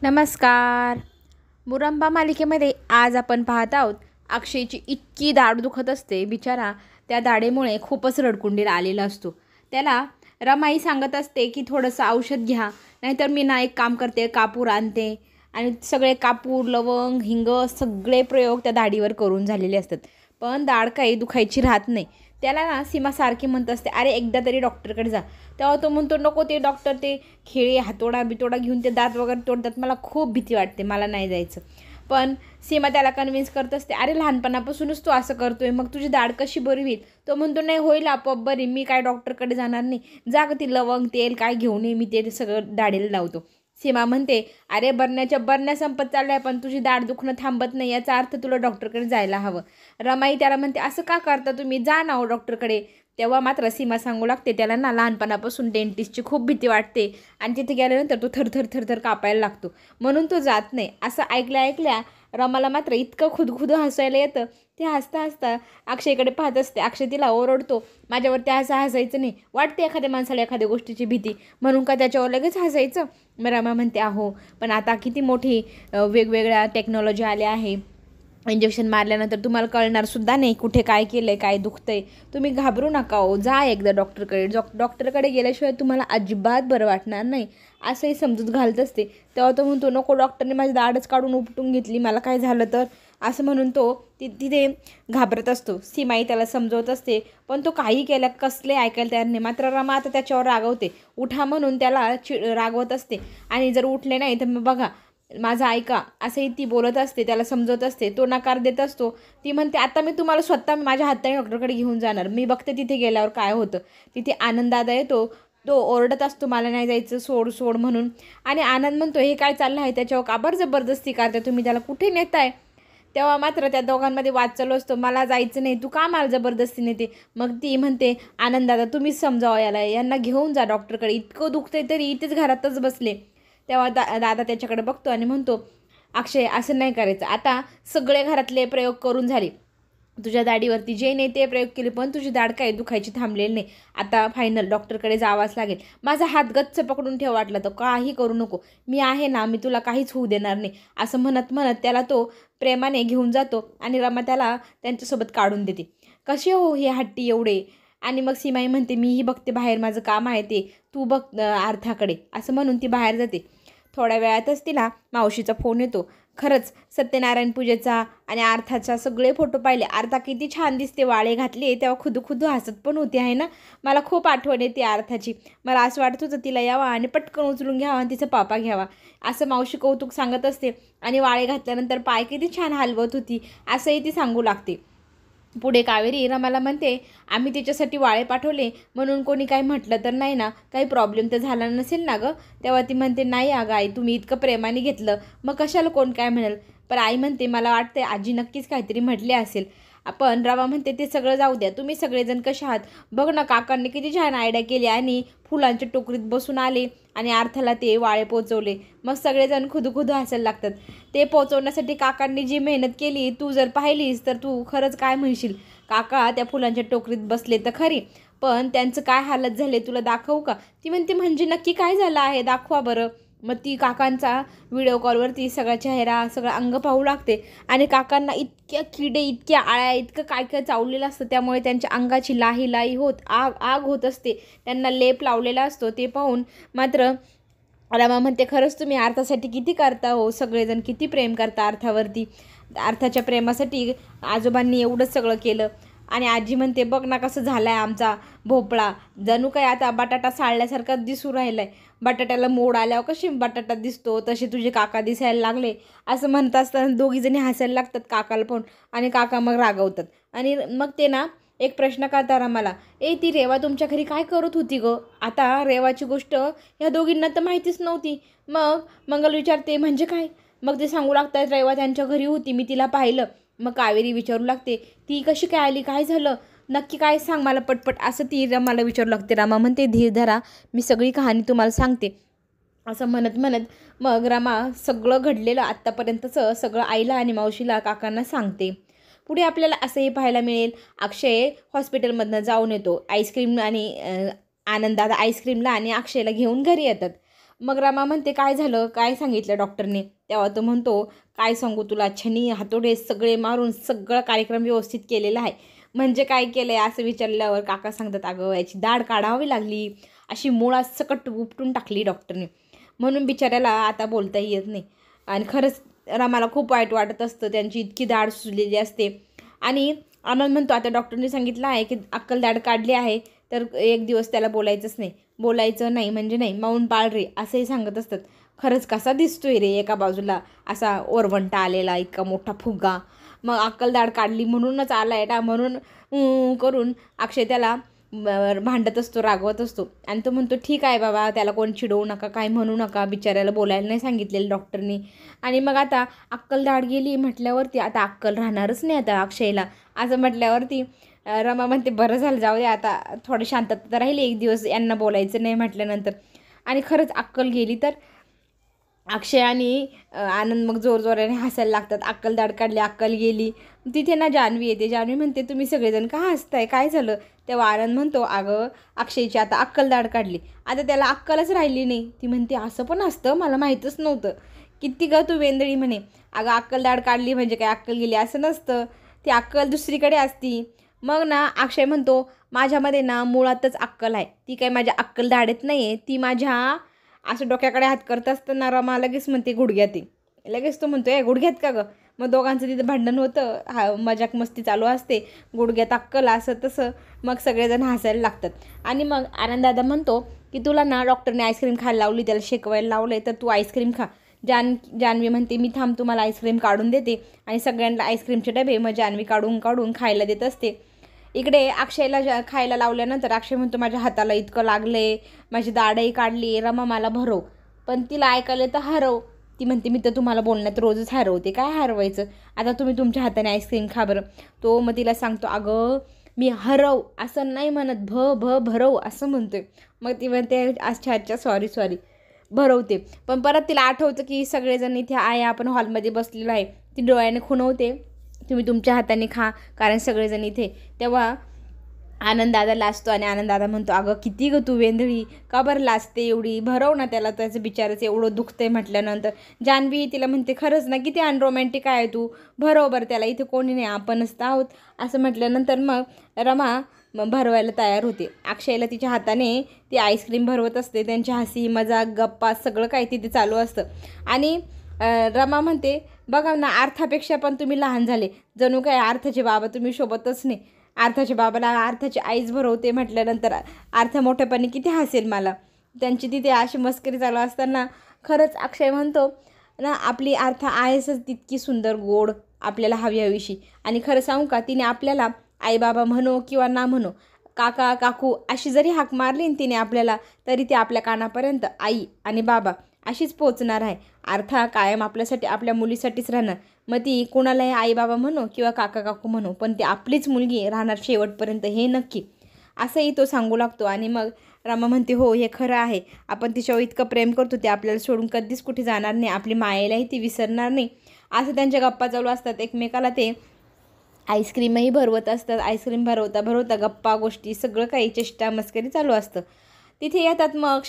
नमस्कार. मुरंबा मालिकेमध्ये आज आपण पाहत आहोत अक्षयची इतकी दाढ दुखत असते. बिचारा त्या दाढेमुळे खूपच रडकुंडीला आलेला असतो. त्याला रमाई सांगत असते की थोडंसं औषध घ्या, नाहीतर मी ना एक काम करते, कापूर आणते. आणि सगळे कापूर, लवंग, हिंग सगळे प्रयोग त्या दाढीवर करून झालेले असतात. पण दाढ काही दुखायची राहत नाही. त्याला ना सीमा सारखी म्हणत असते, अरे एकदा तरी डॉक्टरकडे जा. तेव्हा तो म्हणतो, नको ते डॉक्टर ते खिळे हातोडा बितोडा घेऊन ते दात वगैरे तोडतात, मला खूप भीती वाटते, मला नाही जायचं. पण सीमा त्याला कन्व्हिन्स करत असते, अरे लहानपणापासूनच तू असं करतोय, मग तुझी दाढ कशी बरी होईल. तो म्हणतो, नाही होईल आपोआप बरी, मी काय डॉक्टरकडे जाणार नाही, जाग ती लवंग तेल काय घेऊन ये, मी ते सगळं दाढीला लावतो. सीमा म्हणते, अरे बरण्या संपत चालल्या, पण तुझी दाढ दुखणं थांबत नाही, याचा अर्थ तुला डॉक्टरकडे जायला हवं. रमाई त्याला म्हणते, असं का करता तुम्ही, जा ना हो डॉक्टरकडे. तेव्हा मात्र सीमा सांगू लागते, त्याला ना लहानपणापासून डेंटिस्टची खूप भीती वाटते आणि तिथे गेल्यानंतर तो थरथर थरथर कापायला लागतो, म्हणून तो जात नाही. असं ऐकल्या रमाला मात्र इतकं खुदखुद हसायला येतं. ते हसता हसता अक्षयकडे पाहत असते. अक्षय तिला ओरडतो, माझ्यावरती असं हसायचं नाही, वाटते एखाद्या माणसाला एखाद्या गोष्टीची भीती म्हणून का त्याच्यावर लगेच हसायचं. मग रमा म्हणते, अहो पण आता किती मोठी वेगवेगळ्या टेक्नॉलॉजी आल्या आहे. इंजेक्शन मारल्यानंतर तुम्हाला कळणारसुद्धा नाही कुठे काय केलं आहे, काय दुखतं आहे. तुम्ही घाबरू नका हो, जा एकदा डॉक्टरकडे. डॉक्टरकडे गेल्याशिवाय तुम्हाला अजिबात बरं वाटणार नाही, असंही समजूत घालत असते. तेव्हा तो म्हणतो, नको, डॉक्टरने माझी दाढच काढून उपटून घेतली, मला काय झालं तर, असं म्हणून तो तिथे घाबरत असतो. सीमाई त्याला समजवत असते, पण तो काही केल्या कसले ऐकायला तयार नाही. मात्र रमा आता त्याच्यावर रागवते, उठा म्हणून त्याला रागवत असते. आणि जर उठले नाही तर मग बघा, माझं ऐका, असंही ती बोलत असते, त्याला समजवत असते. तो नकार देत असतो. ती म्हणते, आता मी तुम्हाला स्वतः माझ्या हाताने डॉक्टरकडे घेऊन जाणार, मी बघते तिथे गेल्यावर काय होतं. तिथे आनंददादा येतो. तो ओरडत असतो, मला नाही जायचं, सोड सोड म्हणून. आणि आनंद म्हणतो, हे काय चाललं आहे, त्याच्यावर काबर जबरदस्ती करताय तुम्ही, त्याला कुठे नेताय. तेव्हा मात्र त्या दोघांमध्ये वाद चालू असतो, मला जायचं नाही, तू का मला जबरदस्ती नेते. मग ती म्हणते, आनंददादा तुम्हीच समजावा, यांना घेऊन जा डॉक्टरकडे, इतकं दुखतंय तरी इथेच घरातच बसले. तेव्हा दादा त्याच्याकडे बघतो आणि म्हणतो, अक्षय असं नाही करायचं, आता सगळे घरातले प्रयोग करून झाले, तुझ्या दाढीवरती जे नाही ते प्रयोग केले, पण तुझी दाढ काही दुखायची थांबलेली नाही. आता फायनल डॉक्टरकडे जावाच लागेल. माझा हात गच्च पकडून ठेव, वाटलं तर काही करू नको, मी आहे ना, मी तुला काहीच होऊ देणार नाही, असं म्हणत म्हणत त्याला तो प्रेमाने घेऊन जातो. आणि रमा त्याला त्यांच्यासोबत काढून देते. कसे हो हे हट्टी एवढे. आणि मग सीमाई म्हणते, मीही बघते बाहेर, माझं काम आहे ते, तू बघ अर्थाकडे, असं म्हणून ती बाहेर जाते. थोड्या वेळातच तिला मावशीचा फोन येतो. खरंच सत्यनारायण पूजेचा आणि अर्थाचा सगळे फोटो पाहिले. अर्था किती छान दिसते, वाळे घातले तेव्हा खुदू हसत पण होती आहे ना. मला खूप आठवण येते अर्थाची. मला असं वाटत होतं तिला यावा आणि पटकन उचलून घ्यावा आणि तिचा पापा घ्यावा, असं मावशी कौतुक सांगत असते. आणि वाळे घातल्यानंतर पाय किती छान हलवत होती, असंही ती सांगू लागते. पुढे कावेरी रमाला म्हणते, आम्ही तिच्यासाठी वाळे पाठवले म्हणून कोणी काही म्हटलं तर नाही ना, काही प्रॉब्लेम तर झाला नसेल ना गं. तेव्हा ती म्हणते, नाही अगं आई, तुम्ही इतकं प्रेमाने घेतलं, मग कशाला कोण काय म्हणेल. पण आई म्हणते, मला वाटते आजी नक्कीच काहीतरी म्हटले असेल. आपण रमा म्हणते, ते सगळं जाऊ द्या, तुम्ही सगळेजण कसे आहात. बघ ना, काकांनी किती छान आयडिया केली आणि फुलांच्या टोकरीत बसून आले आणि अर्थाला ते वाळे पोचवले. मग सगळेजण खुदू हसायला लागतात. ते पोचवण्यासाठी काकांनी जी मेहनत केली, तू जर पाहिलीस तर तू खरंच काय म्हणशील. काका त्या फुलांच्या टोकरीत बसले तर खरी, पण त्यांचं काय हालत झाले तुला दाखवू का. ती म्हणते, म्हणजे नक्की काय झालं आहे, दाखवा बरं. मग ती काकांचा व्हिडिओ कॉलवरती सगळा चेहरा, सगळं अंग पाहू लागते. आणि काकांना इतक्या किडे, इतक्या आळ्या, इतकं काय काय चावलेलं असतं, त्यामुळे त्यांच्या अंगाची लाही होत आग होत असते. त्यांना लेप लावलेला असतो. ते पाहून मात्र रमा म्हणते, खरंच तुम्ही अर्थासाठी किती करता हो, सगळेजण किती प्रेम करता अर्थावरती. अर्थाच्या प्रेमासाठी आजोबांनी एवढंच सगळं केलं. आणि आजी म्हणते, बघ ना कसं झाला आहे आमचा भोपळा, जणू काय आता बटाटा साळल्यासारखा दिसू राहिला आहे. बटाट्याला मोड आल्यावर कशी बटाटा दिसतो, तसे तुझे काका दिसायला लागले, असं म्हणत असताना दोघीजणी हसायला लागतात काकाला पण. आणि काका मग रागवतात. आणि मग ते ना एक प्रश्न करतात आम्हाला, ती रेवा तुमच्या घरी काय करत होती गं. आता रेवाची गोष्ट ह्या दोघींना तर माहितीच नव्हती. मग मंगल विचारते, म्हणजे काय. मग ते सांगू लागतात, रेवा त्यांच्या घरी होती, मी तिला पाहिलं. मग कावेरी विचारू लागते, ती कशी काय आली, काय झालं, नक्की काय सांग मला पटपट, असं ती रमाला विचारू लागते. रमा म्हणते, धीर धरा, मी सगळी कहाणी तुम्हाला सांगते, असं म्हणत म्हणत मग रमा सगळं घडलेलं आत्तापर्यंतचं सगळं आईला आणि मावशीला, काकांना सांगते. पुढे आपल्याला असंही पाहायला मिळेल, अक्षय हॉस्पिटलमधनं जाऊन येतो. आईस्क्रीम आणि आनंदादा आईस्क्रीमला आणि अक्षयला घेऊन घरी येतात. मग रमा म्हणते काय झालं, काय सांगितलं डॉक्टरने. तेव्हा तो म्हणतो काय सांगू तुला, छनी हातोडे सगळे मारून सगळं कार्यक्रम व्यवस्थित केलेला आहे. म्हणजे काय केलं आहे असं विचारल्यावर काका सांगतात अगं याची दाढ काढावी लागली, अशी मुळात सकट उपटून टाकली डॉक्टरने, म्हणून बिचाऱ्याला आता बोलताही येत नाही. आणि खरंच रमाला खूप वाईट वाटत असतं, त्यांची इतकी दाढ सुजलेली असते. आणि आनंद म्हणतो आता डॉक्टरने सांगितलं आहे की अक्कल दाढ काढली आहे तर एक दिवस त्याला बोलायचं नाही म्हणजे नाही, मौन पाळ रे असंही सांगत असतात. खरंच कसा दिसतोय रे, एका बाजूला असा ओरवंटा आलेला इतका मोठा फुगा. मग अक्कल दाढ काढली म्हणूनच आलाय ना, म्हणून करून अक्षय त्याला भांडत असतो, रागवत असतो. आणि तो म्हणतो ठीक आहे बाबा, त्याला कोण चिडवू नका, काय म्हणू नका, बिचाऱ्याला बोलायला नाही सांगितलेलं डॉक्टरनी. आणि मग आता अक्कल दाढ गेली म्हटल्यावरती आता अक्कल राहणारच नाही आता अक्षयला, असं म्हटल्यावरती रमा म्हणते बरं झालं, जाऊ दे आता, थोडं शांतता राहिली एक दिवस यांना बोलायचं नाही म्हटल्यानंतर. आणि खरंच अक्कल गेली तर अक्षय आणि आनंद मग जोरजोराने हसायला लागतात. अक्कल दाढ काढली, अक्कल गेली. तिथे ना जान्हवी येते. जान्हवी म्हणते तुम्ही सगळेजण का हसताय, काय झालं. तेव्हा आनंद म्हणतो अगं अक्षयची आता अक्कल दाढ काढली, आता त्याला अक्कलच राहिली नाही. ती म्हणते असं पण असतं, मला माहीतच नव्हतं. किती ग तू वेंदळी म्हणे. अगं अक्कल दाढ काढली म्हणजे काय अक्कल गेली असं नसतं, ती अक्कल दुसरीकडे असती. मग ना अक्षय म्हणतो माझ्यामध्ये ना मुळातच अक्कल आहे, ती काय माझ्या अक्कल दाढेत नाही आहे, ती माझ्या असं डोक्याकडे हात करत असताना रमा लगेच म्हणते गुडघ्यात आहे. लगेच तो म्हणतो गुडघ्यात का गं. मग दोघांचं तिथं भांडण होतं, मजाक मस्ती चालू असते, गुडघ्यात अक्कल असं तसं. मग सगळेजण हसायला लागतात. आणि मग आनंददादा म्हणतो की तुला ना डॉक्टरने आईस्क्रीम खायला लावली, त्याला शेकवायला लावलं आहे, तर तू आईस्क्रीम खा. जान्हवी म्हणते मी थांब, तुम्हाला आईस्क्रीम काढून देते. आणि सगळ्यांना आईस्क्रीमचे डबे मग जान्हवी काढून खायला देत असते. इकडे अक्षयला खायला लावल्यानंतर अक्षय म्हणतो माझ्या हाताला इतकं लागले, माझी दाढही काढली, रमा मला भरव. पण तिला ऐकायला तर हरव. ती म्हणते मी तर तुम्हाला बोलण्यात रोजच हरवते, काय हरवायचं, आता तुम्ही तुमच्या हाताने आईस्क्रीम खा बरं. तो मग तिला सांगतो अगं मी हरव असं नाही म्हणत, भरव असं म्हणतोय. मग ती म्हणते अच्छा सॉरी भरवते. पण परत तिला आठवतं की सगळेजण इथे आहे, आपण हॉलमध्ये बसलेलो आहे. ती डोळ्याने खुणवते तुम्ही तुमच्या हाताने खा, कारण सगळेजण इथे. तेव्हा आनंददादा लाजतो आणि आनंददादा म्हणतो अगं किती गं तू वेंधळी, का बरं लाजते एवढी, भरव ना त्याला, त्याचं बिचाराचं एवढं दुखतंय म्हटल्यानंतर. जान्हवी तिला म्हणते खरंच ना किती अनरोमॅन्टिक आहे तू, भरव बरं त्याला, इथे कोणी नाही आपणच तर आहोत असं म्हटल्यानंतर मग रमा भरवायला तयार होते. अक्षयला तिच्या हाताने ती आईस्क्रीम भरवत असते. त्यांची हसी मजाक गप्पा सगळं काही तिथे चालू असतं. आणि रमा म्हणते बघा ना अर्थापेक्षा पण तुम्ही लहान झाले, जणू काय अर्थाचे बाबा तुम्ही शोभतच नाही. अर्थाच्या बाबाला अर्थाची आईच भरवते म्हटल्यानंतर अर्थ मोठेपणी किती हसेल मला. त्यांची तिथे अशी मस्करी चालू असताना खरंच अक्षय म्हणतो ना आपली अर्थ आहेच तितकी सुंदर गोड, आपल्याला हवीशी. आणि खरं सांगू का, तिने आपल्याला आई बाबा म्हणो किंवा ना म्हणो, काका काकू अशी जरी हाक मारली तिने आपल्याला, तरी ती आपल्या कानापर्यंत आई आणि बाबा अशीच पोचणार आहे. अर्था कायम आपल्यासाठी आपल्या मुलीसाठीच राहणार. मग ती कोणालाही आई बाबा म्हणो किंवा काका काकू म्हणो, पण ती आपलीच मुलगी राहणार शेवटपर्यंत, हे नक्की, असंही तो सांगू लागतो. आणि मग रमा म्हणते हो हे खरं आहे, आपण तिच्यावर इतकं प्रेम करतो, ते आपल्याला सोडून कधीच कुठे जाणार नाही, आपली मायेलाही ती विसरणार नाही. असं त्यांच्या गप्पा चालू असतात. एकमेकाला ते आईस्क्रीमही भरवत असतात. आईस्क्रीम भरवता गप्पा गोष्टी सगळं काही चेष्टा मस्करी चालू असतं. तिथे येतात मग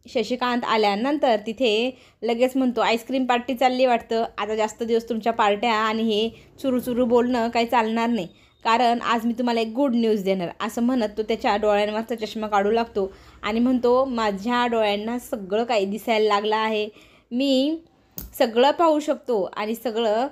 शशिकांत आल्यानंतर तिथे लगेच म्हणतो आईस्क्रीम पार्टी चालली वाटतं, आता जास्त दिवस तुमच्या पार्ट्या आणि हे चुरू बोलणं काही चालणार नाही, कारण आज मी तुम्हाला एक गुड न्यूज देणार, असं म्हणत तो त्याच्या डोळ्यांवरचा चष्मा काढू लागतो. आणि म्हणतो माझ्या डोळ्यांना सगळं काही दिसायला लागलं आहे, मी सगळं पाहू शकतो आणि सगळं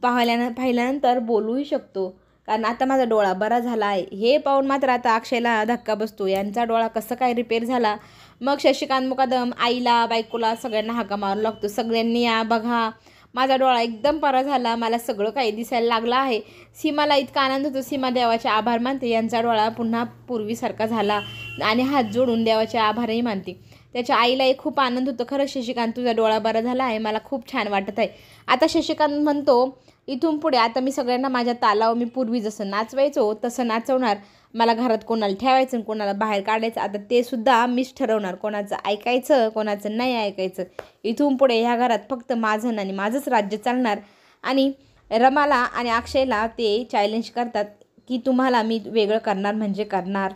पाहिल्यानंतर बोलूही शकतो, कारण आता माझा डोळा बरा झाला आहे. हे पाहून मात्र आता अक्षयला धक्का बसतो, यांचा डोळा कसं काय रिपेअर झाला. मग शशिकांत मुकादम आईला बायकोला सगळ्यांना हाका मारू लागतो, सगळ्यांनी या बघा माझा डोळा एकदम बरा झाला, मला सगळं काही दिसायला लागलं आहे. सीमाला इतका आनंद होतो, सीमा देवाचे आभार मानते, यांचा डोळा पुन्हा पूर्वीसारखा झाला आणि हात जोडून देवाचे आभारही मानते. त्याच्या आईलाही खूप आनंद होतो, खरंच शशिकांत तुझा डोळा बरा झाला आहे, मला खूप छान वाटत आहे. आता शशिकांत म्हणतो इथून पुढे आता मी सगळ्यांना माझ्या तालावर मी पूर्वी जसं नाचवायचो तसं नाचवणार, मला घरात कोणाला ठेवायचं कोणाला बाहेर काढायचं आता ते सुद्धा मीच ठरवणार, कोणाचं ऐकायचं कोणाचं नाही ऐकायचं. इथून पुढे ह्या घरात फक्त माझं आणि माझंच राज्य चालणार. आणि रमाला आणि अक्षयला ते चॅलेंज करतात की तुम्हाला मी वेगळं करणार म्हणजे करणार.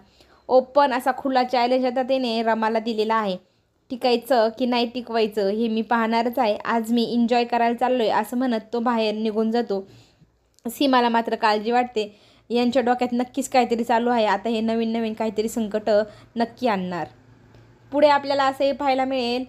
ओपन असा खुला चॅलेंज आता त्याने रमाला दिलेला आहे. टिकायचं की नाही टिकवायचं हे मी पाहणारच आहे. आज मी एन्जॉय करायला चाललो आहे असं म्हणत तो बाहेर निघून जातो. सीमाला मात्र काळजी वाटते. यांच्या डोक्यात नक्कीच काहीतरी चालू आहे. आता हे नवीन नवीन काहीतरी संकट नक्की आणणार. पुढे आपल्याला असंही पाहायला मिळेल,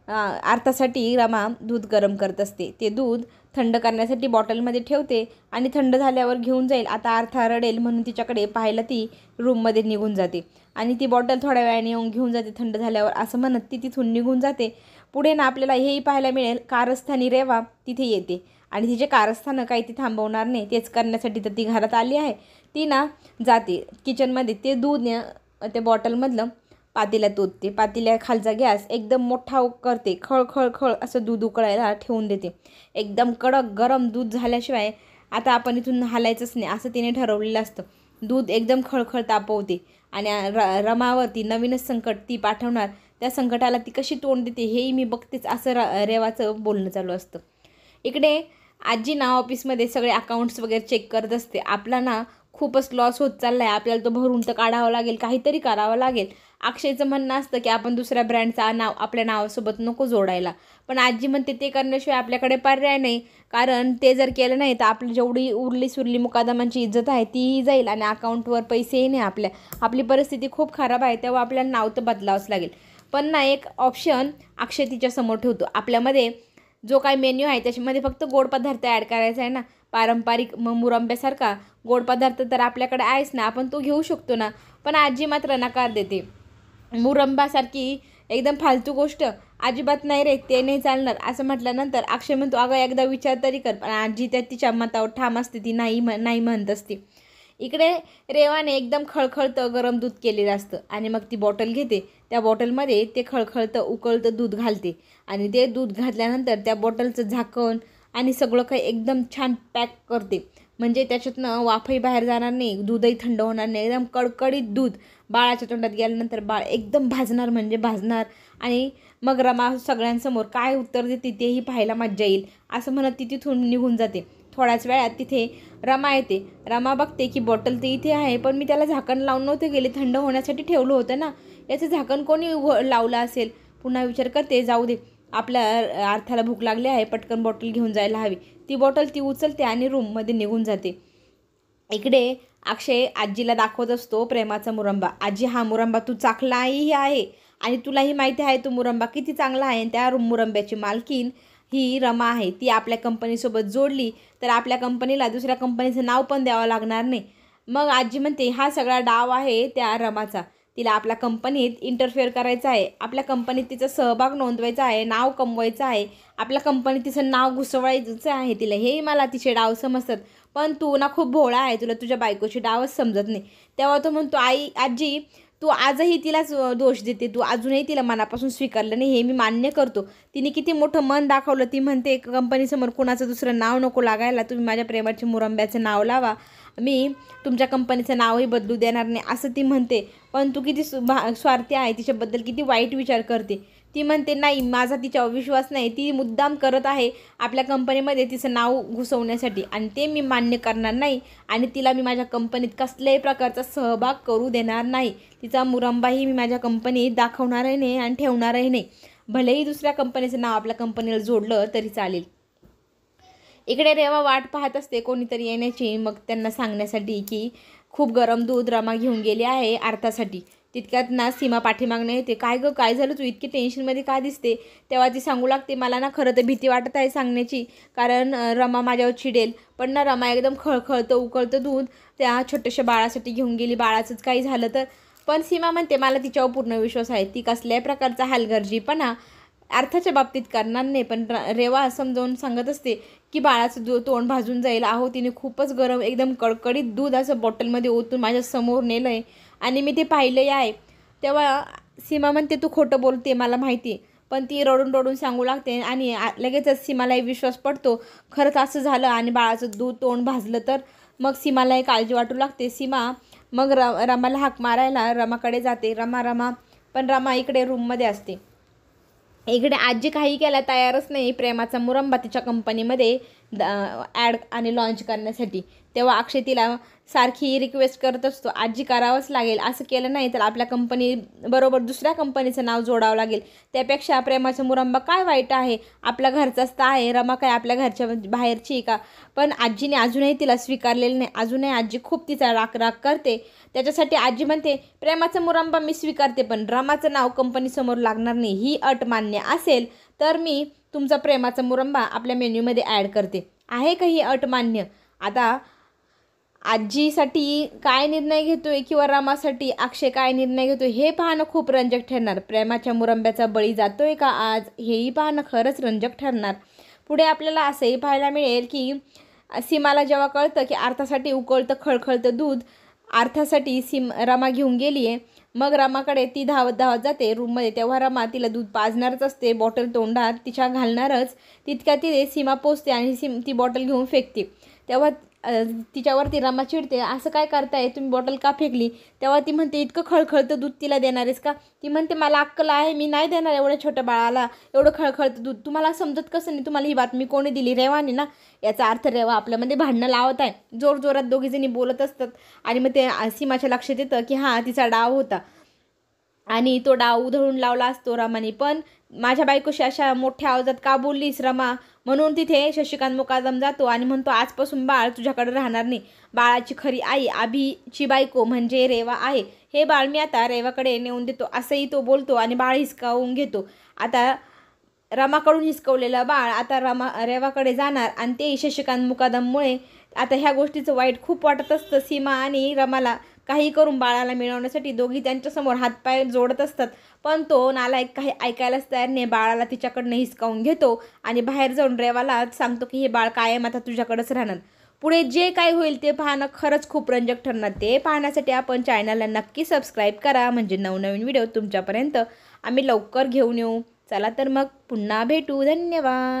अर्थासाठी रमा दूध गरम करत असते. ते दूध थंड करण्यासाठी बॉटलमध्ये ठेवते आणि थंड झाल्यावर घेऊन जाईल. आता अर्था रडेल म्हणून तिच्याकडे पाहायला ती रूममध्ये निघून जाते आणि ती बॉटल थोड्या वेळाने येऊन घेऊन जाते थंड झाल्यावर असं म्हणत ती तिथून निघून जाते. पुढे ना आपल्याला हेही पाहायला मिळेल, कारस्थानी रेवा तिथे येते आणि तिचे कारस्थानं काही ती थांबवणार नाही. तेच करण्यासाठी तर ती घरात आली आहे. ती ना जाते किचनमध्ये, ते दूध त्या बॉटलमधलं पातेल्यात ओतते. पातेल्या खालचा गॅस एकदम मोठा करते. खळ खळ खळ असं दूध उकळायला ठेवून देते. एकदम कडक गरम दूध झाल्याशिवाय आता आपण इथून हालायचंच नाही असं तिने ठरवलेलं असतं. दूध एकदम खळखळ तापवते आणि रमावरती नवीनच संकट ती पाठवणार. त्या संकटाला ती कशी तोंड देते हेही मी बघतेच असं रेवाचं बोलणं चालू असतं. इकडे आजी ना ऑफिसमध्ये सगळे अकाउंट्स वगैरे चेक करत असते. आपला ना खूपच लॉस होत चालला आहे, आपल्याला तो भरून तर काढावा लागेल, काहीतरी करावं लागेल. अक्षयचं म्हणणं असतं की आपण दुसऱ्या ब्रँडचा नाव आपल्या नावासोबत नको जोडायला, पण आजी म्हणते ते करण्याशिवाय आपल्याकडे पर्याय नाही. कारण ते जर केलं नाही तर आपली जेवढी उरली सुरली मुकादमांची इज्जत आहे तीही जाईल आणि अकाउंटवर पैसेही नाही. आपली परिस्थिती खूप खराब आहे, तेव्हा आपल्याला नाव तर बदलावंच लागेल. पण ना एक ऑप्शन अक्षय तिच्यासमोर ठेवतो. आपल्यामध्ये जो काही मेन्यू आहे त्याच्यामध्ये फक्त गोड पदार्थ ॲड करायचा आहे ना, पारंपरिक मुरंब्यासारखा गोड पदार्थ तर आपल्याकडे आहेच ना, आपण तो घेऊ शकतो ना. पण आजी मात्र नकार देते. मुरंबासारखी एकदम फालतू गोष्ट अजिबात नाही रे, ते नाही चालणार असं म्हटल्यानंतर अक्षय म्हणतो अगं एकदा विचार तरी कर. पण आजी त्या तिच्या मतावर ठाम असते, ती नाही म्हणत असते. इकडे रेवाने एकदम खळखळतं गरम दूध केलेलं असतं आणि मग ती बॉटल घेते. त्या बॉटलमध्ये ते खळखळतं उकळतं दूध घालते आणि ते दूध घातल्यानंतर त्या बॉटलचं झाकण आणि सगळं काही एकदम छान पॅक करते. म्हणजे त्याच्यातनं वाफही बाहेर जाणार नाही, दूधही थंड होणार नाही. एकदम कडकडीत दूध बाळाच्या तोंडात गेल्यानंतर बाळ एकदम भाजणार म्हणजे भाजणार. आणि मग रमा सगळ्यांसमोर काय उत्तर देते तेही पाहायला मज्जा येईल असं म्हणत ती तिथून निघून जाते. थोड्याच वेळात तिथे रमा येते. रमा बघते की बॉटल तर इथे आहे, पण मी त्याला झाकण लावून नव्हते गेले, थंड होण्यासाठी ठेवलं होतं ना, याचं झाकण कोणी लावलं असेल. पुन्हा विचार करते, जाऊ दे, आपल्या अर्थाला भूक लागली आहे, पटकन बॉटल घेऊन जायला हवी. ती बॉटल ती उचलते आणि रूममध्ये निघून जाते. इकडे अक्षय आजीला दाखवत असतो प्रेमाचा मुरंबा. आजी हा मुरंबा तू चाखलाही आहे आणि तुलाही माहिती आहे तो मुरंबा किती चांगला आहे. त्या मुरंब्याची मालकीन ही रमा आहे. ती आपल्या कंपनीसोबत जोडली तर आपल्या कंपनीला दुसऱ्या कंपनीचं नाव पण द्यावं लागणार नाही. मग आजी म्हणते हा सगळा डाव आहे त्या रमाचा. तिला आपल्या कंपनीत इंटरफेअर करायचं आहे, आपल्या कंपनीत तिचा सहभाग नोंदवायचा आहे, नाव कमवायचं आहे, आपल्या कंपनीत तिचं नाव घुसवायचं आहे तिला. हेही मला तिचे डाव समजतात, पण तू ना खूप भोळा आहे, तुला तुझ्या बायकोची डावच समजत नाही. तेव्हा तो म्हणतो आजी तू आजही तिलाच दोष देते, तू अजूनही तिला मनापासून स्वीकारलं नाही, हे मी मान्य करतो. तिने किती मोठं मन दाखवलं. ती म्हणते कंपनीसमोर कुणाचं दुसरं नाव नको लागायला, तुम्ही माझ्या प्रेमाच्या मुरंब्याचं नाव लावा, मी तुमच्या कंपनीचं नावही बदलू देणार नाही असं ती म्हणते. पण तू किती स्वार्थी आहे, तिच्याबद्दल किती वाईट विचार करते. ती म्हणते नाही, माझा तिच्यावर विश्वास नाही, ती मुद्दाम करत आहे आपल्या कंपनीमध्ये तिचं नाव घुसवण्यासाठी आणि ते मी मान्य करणार नाही आणि तिला मी माझ्या कंपनीत कसल्याही प्रकारचा सहभाग करू देणार नाही. तिचा मुरंबाही मी माझ्या कंपनीत दाखवणारही नाही आणि ठेवणारही नाही. भलेही दुसऱ्या कंपनीचं नाव आपल्या कंपनीला जोडलं तरी चालेल. इकडे रेवा वाट पाहत असते कोणीतरी येण्याची, मग त्यांना सांगण्यासाठी की खूप गरम दूध रमा घेऊन गेली आहे अर्थासाठी. तितक्यात ना सीमा पाठीमागणे येते. काय गं काय झालं, तू इतकी टेन्शनमध्ये का दिसते. तेव्हा ती सांगू लागते मला ना खरं तर भीती वाटत आहे सांगण्याची, कारण रमा माझ्यावर चिडेल. पण ना रमा एकदम खळखळतं उकळतं दूध त्या छोट्याशा बाळासाठी घेऊन गेली, बाळाचंच काही झालं तर. पण सीमा म्हणते मला तिच्यावर पूर्ण विश्वास आहे, ती कसल्याही प्रकारचा हलगर्जीपणा अर्थाच्या बाबतीत करणार नाही. पण रेवा समजावून सांगत असते की बाळाचं तोंड भाजून जाईल. अहो तिने खूपच गरम एकदम कडकडीत दूध असं बॉटलमध्ये ओतून माझ्यासमोर नेलं आहे आणि मी ते पाहिलंही आहे. तेव्हा सीमा म्हणते तू खोटं बोलते मला माहिती. पण ती रडून रडून सांगू लागते आणि लगेचच सीमालाही विश्वास पडतो खरंच असं झालं आणि बाळाचं दूध तोंड भाजलं तर. मग सीमालाही काळजी वाटू लागते. सीमा मग रमाला हाक मारायला रमाकडे जाते. रमा पण रमा इकडे रूममध्ये असते. इकडे आजी काही केला तयारच नाही प्रेमाचा मुरंबा तिच्या कंपनीमध्ये ॲड आणि लॉन्च करण्यासाठी. तेव्हा अक्षय तिला सारखी रिक्वेस्ट करत असतो, आजी करावंच लागेल, असं केलं नाही तर आपल्या कंपनी बरोबर दुसऱ्या कंपनीचं नाव जोडावं लागेल. त्यापेक्षा प्रेमाचा मुरंबा काय वाईट आहे, आपल्या घरचाच तर आहे, रमा काय आपल्या घरच्या बाहेरची का. पण आजीने अजूनही तिला स्वीकारलेलं नाही. अजूनही आजी खूप तिचा राग करते. त्याच्यासाठी आजी म्हणते, प्रेमाचा मुरंबा मी स्वीकारते, पण रमाचं नाव कंपनीसमोर लागणार नाही. ही अट मान्य असेल तर मी तुमचा प्रेमाचा मुरंबा आपल्या मेन्यूमध्ये ॲड करते. आहे का ही अट मान्य? आता आजीसाठी काय निर्णय घेतोय किंवा रमासाठी अक्षय काय निर्णय घेतोय हे पाहणं खूप रंजक ठरणार. प्रेमाच्या मुरंब्याचा बळी जातोय का आज, हेही पाहणं खरंच रंजक ठरणार. पुढे आपल्याला असंही पाहायला मिळेल की सीमाला जेव्हा कळतं की अर्थासाठी उकळतं खळखळतं दूध अर्थासाठी रमा घेऊन गेली आहे. मग रमाकडे ती धावत जाते रूममध्ये. तेव्हा रमा तिला दूध पाजणारच असते, बॉटल तोंडात तिच्या घालणारच. तितक्या तिथे सीमा पोचते आणि ती बॉटल घेऊन फेकते. तेव्हा तिच्यावरती रमा चिडते, असं काय करताय तुम्ही, बॉटल का फेकली. तेव्हा ती म्हणते, इतकं खळखळतं दूध तिला देणार आहेस का. ती म्हणते, मला अक्कल आहे, मी नाही देणार एवढ्या छोट्या बाळाला एवढं खळखळतं दूध. तुम्हाला समजत कसं नाही, तुम्हाला ही बातमी कोणी दिली, रेवाने ना. याचा अर्थ रेवा आपल्यामध्ये भांडणं लावत आहे. जोरजोरात दोघीजणी बोलत असतात आणि मग ते सीमाच्या लक्षात येतं की हां तिचा डाव होता आणि तो डाव उधळून लावला असतो रमाने. पण माझ्या बायकोशी अशा मोठ्या आवाजात का बोललीस रमा. म्हणून तिथे शशिकांत मुकादम जातो आणि म्हणतो, आजपासून बाळ तुझ्याकडे राहणार नाही. बाळाची खरी आई अभिची बायको म्हणजे रेवा आहे. हे बाळ मी आता रेवाकडे नेऊन देतो, असंही तो बोलतो आणि बाळ हिसकावून घेतो. आता रमाकडून हिसकवलेलं बाळ आता रेवाकडे जाणार आणि तेही शशिकांत मुकादममुळे. आता ह्या गोष्टीचं वाईट खूप वाटत असतं सीमा आणि रमाला. काही करून बाळाला मिळवण्यासाठी दोघी त्यांच्यासमोर हातपाय जोडत असतात. पण तो नालायक काही ऐकायलाच तयार नाही. बाळाला तिच्याकडनं हिसकावून घेतो आणि बाहेर जाऊन रेवाला सांगतो की हे बाळ कायम आता तुझ्याकडेच राहणार. पुढे जे काय होईल ते पाहणं खरंच खूप रंजक ठरणार. ते पाहण्यासाठी आपण चॅनलला नक्की सबस्क्राईब करा, म्हणजे नवनवीन व्हिडिओ तुमच्यापर्यंत आम्ही लवकर घेऊन येऊ. चला तर मग पुन्हा भेटू. धन्यवाद.